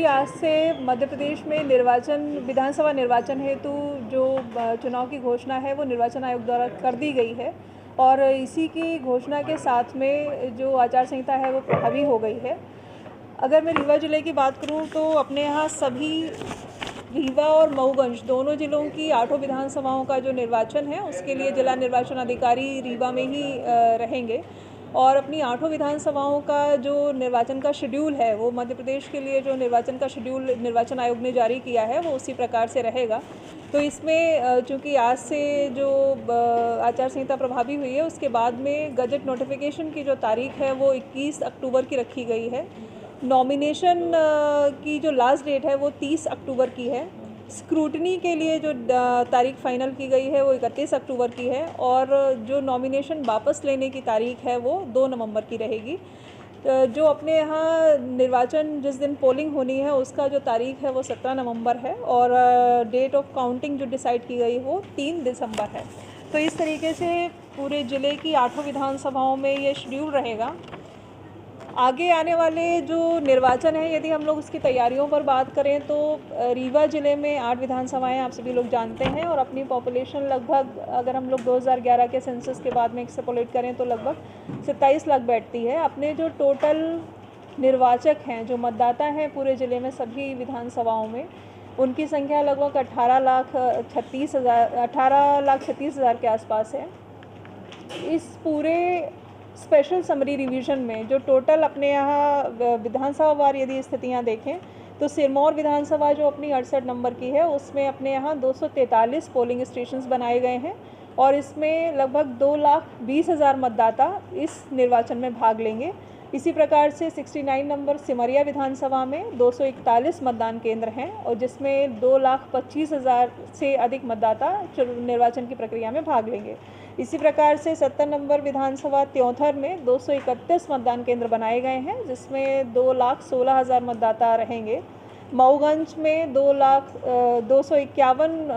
कि आज से मध्य प्रदेश में विधानसभा निर्वाचन हेतु जो चुनाव की घोषणा है वो निर्वाचन आयोग द्वारा कर दी गई है और इसी की घोषणा के साथ में जो आचार संहिता है वो प्रभावी हो गई है। अगर मैं रीवा ज़िले की बात करूं तो अपने यहाँ सभी रीवा और मऊगंज दोनों ज़िलों की 8 विधानसभाओं का जो निर्वाचन है उसके लिए जिला निर्वाचन अधिकारी रीवा में ही रहेंगे और अपनी 8 विधानसभाओं का जो निर्वाचन का शेड्यूल है वो मध्य प्रदेश के लिए जो निर्वाचन का शेड्यूल निर्वाचन आयोग ने जारी किया है वो उसी प्रकार से रहेगा। तो इसमें चूँकि आज से जो आचार संहिता प्रभावी हुई है उसके बाद में गजट नोटिफिकेशन की जो तारीख है वो 21 अक्टूबर की रखी गई है। नॉमिनेशन की जो लास्ट डेट है वो 30 अक्टूबर की है। स्क्रूटनी के लिए जो तारीख फाइनल की गई है वो 31 अक्टूबर की है और जो नॉमिनेशन वापस लेने की तारीख है वो 2 नवंबर की रहेगी। जो अपने यहाँ निर्वाचन जिस दिन पोलिंग होनी है उसका जो तारीख है वो 17 नवंबर है और डेट ऑफ काउंटिंग जो डिसाइड की गई वो 3 दिसंबर है। तो इस तरीके से पूरे ज़िले की 8 विधानसभाओं में ये शेड्यूल रहेगा। आगे आने वाले जो निर्वाचन है यदि हम लोग उसकी तैयारियों पर बात करें तो रीवा ज़िले में 8 विधानसभाएं आप सभी लोग जानते हैं और अपनी पॉपुलेशन लगभग अगर हम लोग 2011 के सेंसस के बाद में एक्सट्रपोलेट करें तो लगभग 27 लाख बैठती है। अपने जो टोटल निर्वाचक हैं जो मतदाता हैं पूरे ज़िले में सभी विधानसभाओं में उनकी संख्या लगभग 18,36,000 के आसपास है। इस पूरे स्पेशल समरी रिवीजन में जो टोटल अपने यहाँ विधानसभा वार यदि स्थितियाँ देखें तो सिरमौर विधानसभा जो अपनी 68 नंबर की है उसमें अपने यहाँ 243 पोलिंग स्टेशंस बनाए गए हैं और इसमें लगभग 2,20,000 मतदाता इस निर्वाचन में भाग लेंगे। इसी प्रकार से 69 नंबर सिमरिया विधानसभा में 241 मतदान केंद्र हैं और जिसमें 2,25,000 से अधिक मतदाता निर्वाचन की प्रक्रिया में भाग लेंगे। इसी प्रकार से 70 नंबर विधानसभा त्योंथर में 231 मतदान केंद्र बनाए गए हैं जिसमें 2,16,000 मतदाता रहेंगे। मऊगंज में 2,251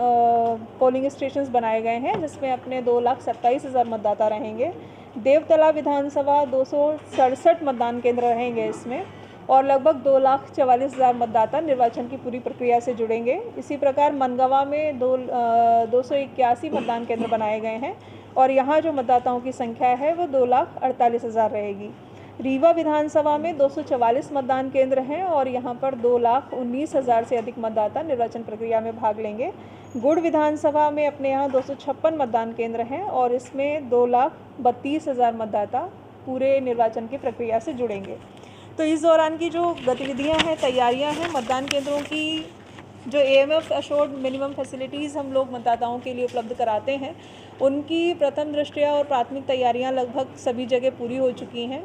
पोलिंग स्टेशंस बनाए गए हैं जिसमें अपने 2,27,000 मतदाता रहेंगे। देवतला विधानसभा 267 मतदान केंद्र रहेंगे इसमें और लगभग 2,44,000 मतदाता निर्वाचन की पूरी प्रक्रिया से जुड़ेंगे। इसी प्रकार मनगवा में 281 मतदान केंद्र बनाए गए हैं और यहाँ जो मतदाताओं की संख्या है वो 2,48,000 रहेगी। रीवा विधानसभा में 244 मतदान केंद्र हैं और यहाँ पर 2,19,000 से अधिक मतदाता निर्वाचन प्रक्रिया में भाग लेंगे। गुड़ विधानसभा में अपने यहाँ 256 मतदान केंद्र हैं और इसमें 2,32,000 मतदाता पूरे निर्वाचन की प्रक्रिया से जुड़ेंगे। तो इस दौरान की जो गतिविधियाँ हैं तैयारियाँ हैं मतदान केंद्रों की जो AMF अशोर्ड मिनिमम फैसिलिटीज़ हम लोग मतदाताओं के लिए उपलब्ध कराते हैं उनकी प्रथम दृष्टया और प्राथमिक तैयारियां लगभग सभी जगह पूरी हो चुकी हैं।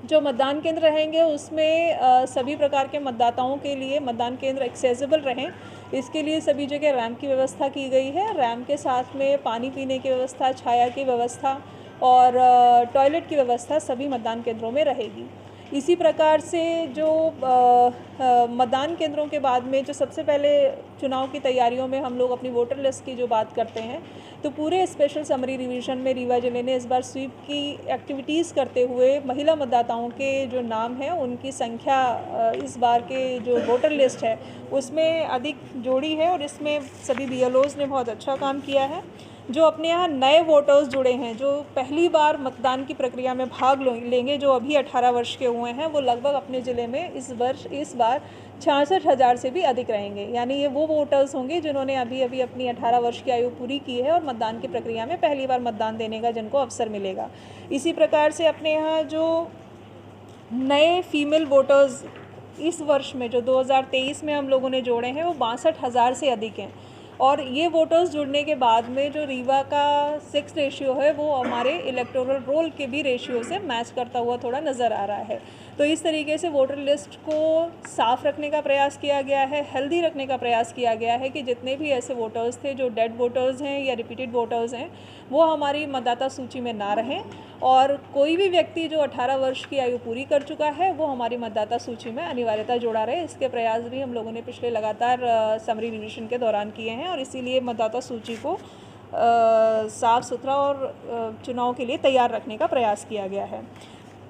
जो मतदान केंद्र रहेंगे उसमें सभी प्रकार के मतदाताओं के लिए मतदान केंद्र एक्सेसिबल रहें इसके लिए सभी जगह रैंप की व्यवस्था की गई है। रैंप के साथ में पानी पीने की व्यवस्था, छाया की व्यवस्था और टॉयलेट की व्यवस्था सभी मतदान केंद्रों में रहेगी। इसी प्रकार से जो मतदान केंद्रों के बाद में जो सबसे पहले चुनाव की तैयारियों में हम लोग अपनी वोटर लिस्ट की जो बात करते हैं तो पूरे स्पेशल समरी रिवीजन में रीवा ज़िले ने इस बार स्वीप की एक्टिविटीज़ करते हुए महिला मतदाताओं के जो नाम हैं उनकी संख्या इस बार के जो वोटर लिस्ट है उसमें अधिक जोड़ी है और इसमें सभी BLOs ने बहुत अच्छा काम किया है। जो अपने यहाँ नए वोटर्स जुड़े हैं जो पहली बार मतदान की प्रक्रिया में भाग लेंगे जो अभी 18 वर्ष के हुए हैं वो लगभग अपने ज़िले में इस बार 66,000 से भी अधिक रहेंगे। यानी ये वो वोटर्स होंगे जिन्होंने अभी अपनी 18 वर्ष की आयु पूरी की है और मतदान की प्रक्रिया में पहली बार मतदान देने का जिनको अवसर मिलेगा। इसी प्रकार से अपने यहाँ जो नए फीमेल वोटर्स इस वर्ष में जो 2023 में हम लोगों ने जोड़े हैं वो 62,000 से अधिक हैं और ये वोटर्स जुड़ने के बाद में जो रीवा का 6 रेशियो है वो हमारे इलेक्टोरल रोल के भी रेशियो से मैच करता हुआ थोड़ा नज़र आ रहा है। तो इस तरीके से वोटर लिस्ट को साफ़ रखने का प्रयास किया गया है, हेल्दी रखने का प्रयास किया गया है कि जितने भी ऐसे वोटर्स थे जो डेड वोटर्स हैं या रिपीटेड वोटर्स हैं वो हमारी मतदाता सूची में ना रहें और कोई भी व्यक्ति जो 18 वर्ष की आयु पूरी कर चुका है वो हमारी मतदाता सूची में अनिवार्यता जोड़ा रहे। इसके प्रयास भी हम लोगों ने पिछले लगातार समरी रिवीजन के दौरान किए हैं और इसीलिए मतदाता सूची को साफ़ सुथरा और चुनाव के लिए तैयार रखने का प्रयास किया गया है।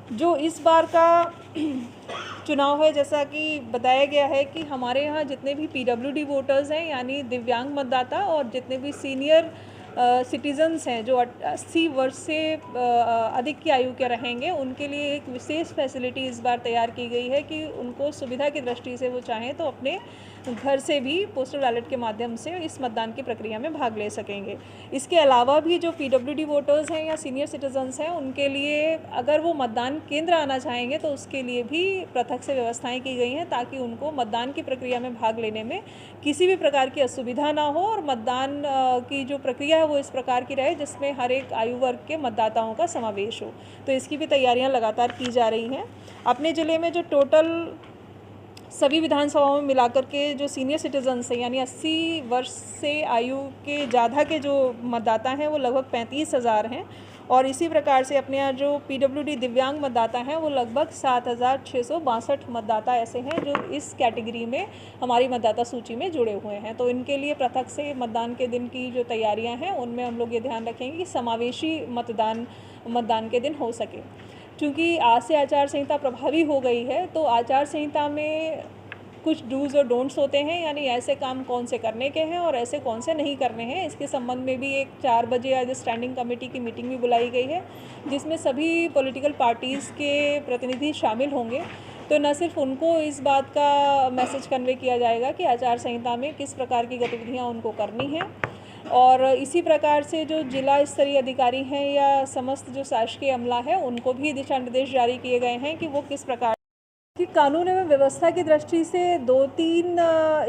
जो इस बार का चुनाव है, जैसा कि बताया गया है कि हमारे यहाँ जितने भी पीडब्ल्यूडी वोटर्स हैं यानी दिव्यांग मतदाता और जितने भी सीनियर सिटीजन्स हैं जो 80 वर्ष से अधिक की आयु के रहेंगे, उनके लिए एक विशेष फैसिलिटी इस बार तैयार की गई है कि उनको सुविधा की दृष्टि से वो चाहें तो अपने घर से भी पोस्टल बैलेट के माध्यम से इस मतदान की प्रक्रिया में भाग ले सकेंगे। इसके अलावा भी जो पीडब्ल्यूडी वोटर्स हैं या सीनियर सिटीजन्स हैं, उनके लिए अगर वो मतदान केंद्र आना चाहेंगे तो उसके लिए भी पृथक से व्यवस्थाएं की गई हैं ताकि उनको मतदान की प्रक्रिया में भाग लेने में किसी भी प्रकार की असुविधा ना हो और मतदान की जो प्रक्रिया है वो इस प्रकार की रहे जिसमें हर एक आयु वर्ग के मतदाताओं का समावेश हो। तो इसकी भी तैयारियां लगातार की जा रही हैं। अपने ज़िले में जो टोटल सभी विधानसभाओं में मिलाकर के जो सीनियर सिटीजन्स हैं यानी 80 वर्ष से आयु के ज़्यादा के जो मतदाता हैं वो लगभग 35,000 हैं और इसी प्रकार से अपने यहाँ जो पीडब्ल्यूडी दिव्यांग मतदाता हैं वो लगभग 7,662 मतदाता ऐसे हैं जो इस कैटेगरी में हमारी मतदाता सूची में जुड़े हुए हैं। तो इनके लिए पृथक से मतदान के दिन की जो तैयारियां हैं उनमें हम लोग ये ध्यान रखेंगे कि समावेशी मतदान के दिन हो सके। क्योंकि आज से आचार संहिता प्रभावी हो गई है तो आचार संहिता में कुछ डूज़ और डोंट्स होते हैं, यानी ऐसे काम कौन से करने के हैं और ऐसे कौन से नहीं करने हैं। इसके संबंध में भी एक 4 बजे आज स्टैंडिंग कमेटी की मीटिंग भी बुलाई गई है जिसमें सभी पॉलिटिकल पार्टीज़ के प्रतिनिधि शामिल होंगे। तो न सिर्फ उनको इस बात का मैसेज कन्वे किया जाएगा कि आचार संहिता में किस प्रकार की गतिविधियाँ उनको करनी हैं और इसी प्रकार से जो जिला स्तरीय अधिकारी हैं या समस्त जो शासकीय अमला है उनको भी दिशा निर्देश जारी किए गए हैं कि वो किस प्रकार कि कानून एवं व्यवस्था की दृष्टि से 2-3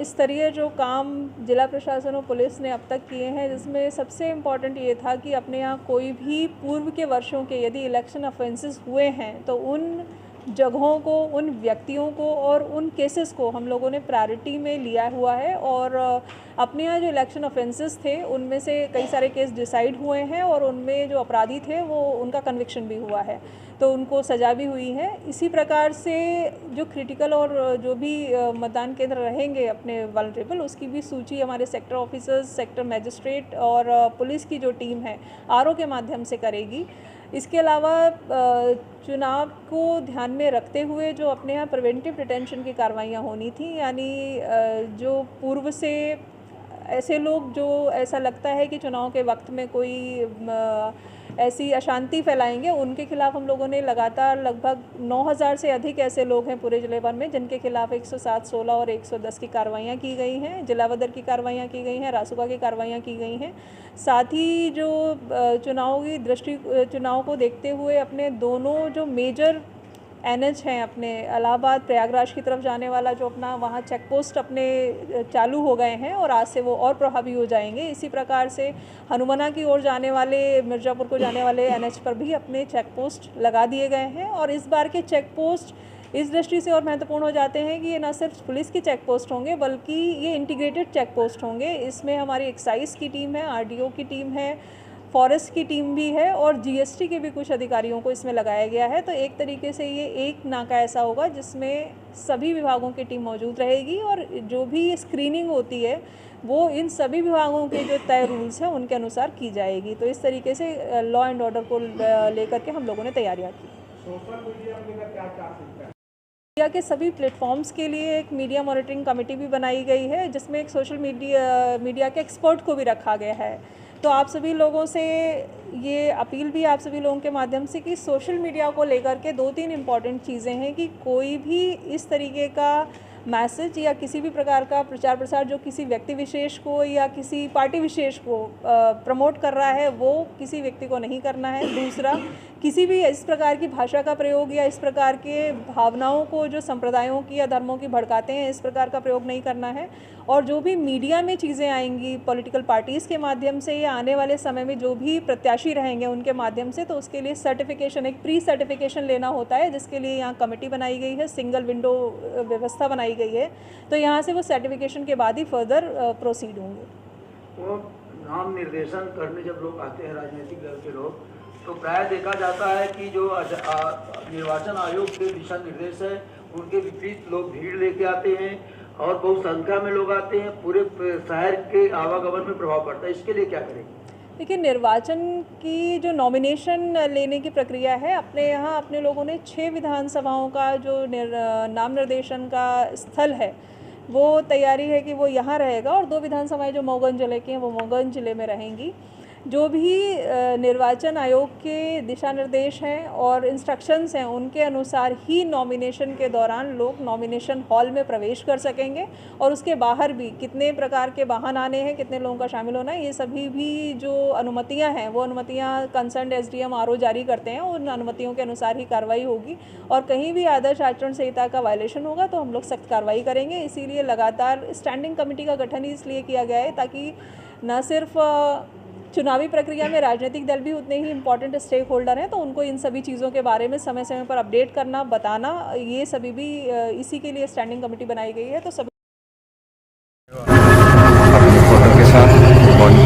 स्तरीय जो काम जिला प्रशासन और पुलिस ने अब तक किए हैं, जिसमें सबसे इम्पॉर्टेंट ये था कि अपने यहाँ कोई भी पूर्व के वर्षों के यदि इलेक्शन ऑफेंसेस हुए हैं तो उन जगहों को, उन व्यक्तियों को और उन केसेस को हम लोगों ने प्रायोरिटी में लिया हुआ है और अपने यहाँ जो इलेक्शन ऑफेंसेस थे उनमें से कई सारे केस डिसाइड हुए हैं और उनमें जो अपराधी थे वो उनका कन्विक्शन भी हुआ है, तो उनको सज़ा भी हुई है। इसी प्रकार से जो क्रिटिकल और जो भी मतदान केंद्र रहेंगे अपने वल्नरेबल, उसकी भी सूची हमारे सेक्टर ऑफिसर्स, सेक्टर मजिस्ट्रेट और पुलिस की जो टीम है आरओ के माध्यम से करेगी। इसके अलावा चुनाव को ध्यान में रखते हुए जो अपने यहाँ प्रिवेंटिव डिटेंशन की कार्रवाइयाँ होनी थी, यानी जो पूर्व से ऐसे लोग जो ऐसा लगता है कि चुनाव के वक्त में कोई ऐसी अशांति फैलाएंगे, उनके खिलाफ हम लोगों ने लगातार लगभग 9,000 से अधिक ऐसे लोग हैं पूरे जिले भर में जिनके खिलाफ 107, 16 और 110 की कार्रवाइयाँ की गई हैं, जिलावदर की कार्रवाइयाँ की गई हैं, रासुका की कार्रवाइयाँ की गई हैं। साथ ही जो चुनाव को देखते हुए अपने दोनों जो मेजर एनएच हैं, अपने इलाहाबाद प्रयागराज की तरफ जाने वाला जो अपना वहाँ चेक पोस्ट अपने चालू हो गए हैं और आज से वो और प्रभावी हो जाएंगे। इसी प्रकार से हनुमाना की ओर जाने वाले, मिर्ज़ापुर को जाने वाले एनएच पर भी अपने चेक पोस्ट लगा दिए गए हैं और इस बार के चेक पोस्ट इस दृष्टि से और महत्वपूर्ण हो जाते हैं कि ये न सिर्फ पुलिस के चेक पोस्ट होंगे बल्कि ये इंटीग्रेटेड चेक पोस्ट होंगे। इसमें हमारी एक्साइज की टीम है, आरडीओ की टीम है, फॉरेस्ट की टीम भी है और जीएसटी के भी कुछ अधिकारियों को इसमें लगाया गया है। तो एक तरीके से ये एक नाका ऐसा होगा जिसमें सभी विभागों की टीम मौजूद रहेगी और जो भी स्क्रीनिंग होती है वो इन सभी विभागों के जो तय रूल्स हैं उनके अनुसार की जाएगी। तो इस तरीके से लॉ एंड ऑर्डर को लेकर के हम लोगों ने तैयारियाँ की। सोशल मीडिया के सभी प्लेटफॉर्म्स के लिए एक मीडिया मॉनिटरिंग कमेटी भी बनाई गई है जिसमें एक सोशल मीडिया के एक्सपर्ट को भी रखा गया है। तो आप सभी लोगों से ये अपील भी आप सभी लोगों के माध्यम से कि सोशल मीडिया को लेकर के 2-3 इम्पॉर्टेंट चीज़ें हैं कि कोई भी इस तरीके का मैसेज या किसी भी प्रकार का प्रचार प्रसार जो किसी व्यक्ति विशेष को या किसी पार्टी विशेष को प्रमोट कर रहा है वो किसी व्यक्ति को नहीं करना है। दूसरा, किसी भी इस प्रकार की भाषा का प्रयोग या इस प्रकार के भावनाओं को जो संप्रदायों की या धर्मों की भड़काते हैं, इस प्रकार का प्रयोग नहीं करना है। और जो भी मीडिया में चीज़ें आएंगी पॉलिटिकल पार्टीज़ के माध्यम से या आने वाले समय में जो भी प्रत्याशी रहेंगे उनके माध्यम से, तो उसके लिए सर्टिफिकेशन, एक प्री सर्टिफिकेशन लेना होता है जिसके लिए यहाँ कमेटी बनाई गई है, सिंगल विंडो व्यवस्था बनाई गई है। तो यहाँ से वो सर्टिफिकेशन के बाद ही फर्दर प्रोसीड होंगे। वो नाम निर्देशन करने जब लोग आते हैं राजनीतिक दल के लोग, तो प्राय देखा जाता है कि जो निर्वाचन आयोग के दिशा निर्देश है उनके विपरीत लोग भीड़ लेके आते हैं और बहुत संख्या में लोग आते हैं, पूरे शहर के आवागमन में प्रभाव पड़ता है। इसके लिए क्या करेंगे? देखिए, निर्वाचन की जो नॉमिनेशन लेने की प्रक्रिया है, अपने यहाँ अपने लोगों ने 6 विधानसभाओं का जो नाम निर्देशन का स्थल है, वो तैयारी है कि वो यहाँ रहेगा, और 2 विधानसभाएं जो मऊगंज जिले की हैं वो मऊगंज जिले में रहेंगी। जो भी निर्वाचन आयोग के दिशा निर्देश हैं और इंस्ट्रक्शंस हैं, उनके अनुसार ही नॉमिनेशन के दौरान लोग नॉमिनेशन हॉल में प्रवेश कर सकेंगे, और उसके बाहर भी कितने प्रकार के वाहन आने हैं, कितने लोगों का शामिल होना है, ये सभी भी जो अनुमतियां हैं वो अनुमतियां कंसर्न एसडीएम आरओ जारी करते हैं। उन अनुमतियों के अनुसार ही कार्रवाई होगी, और कहीं भी आदर्श आचरण संहिता का वायलेशन होगा तो हम लोग सख्त कार्रवाई करेंगे। इसीलिए लगातार स्टैंडिंग कमेटी का गठन ही इसलिए किया गया है ताकि न सिर्फ चुनावी प्रक्रिया में राजनीतिक दल भी उतने ही इम्पॉर्टेंट स्टेक होल्डर हैं, तो उनको इन सभी चीज़ों के बारे में समय समय पर अपडेट करना, बताना, ये सभी भी इसी के लिए स्टैंडिंग कमेटी बनाई गई है। तो सभी फोटो के साथ बॉन्ड